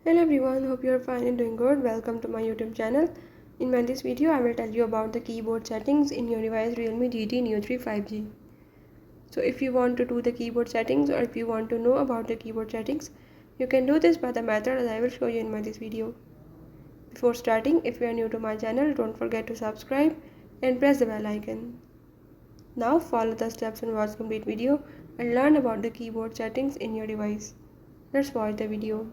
Hello everyone, hope you are fine and doing good. Welcome to my YouTube channel. In this video, I will tell you about the keyboard settings in your device Realme GT Neo 3 5G. So if you want to do the keyboard settings or if you want to know about the keyboard settings, you can do this by the method that I will show you in this video. Before starting, if you are new to my channel, don't forget to subscribe and press the bell icon. Now follow the steps and watch complete video and learn about the keyboard settings in your device. Let's watch the video.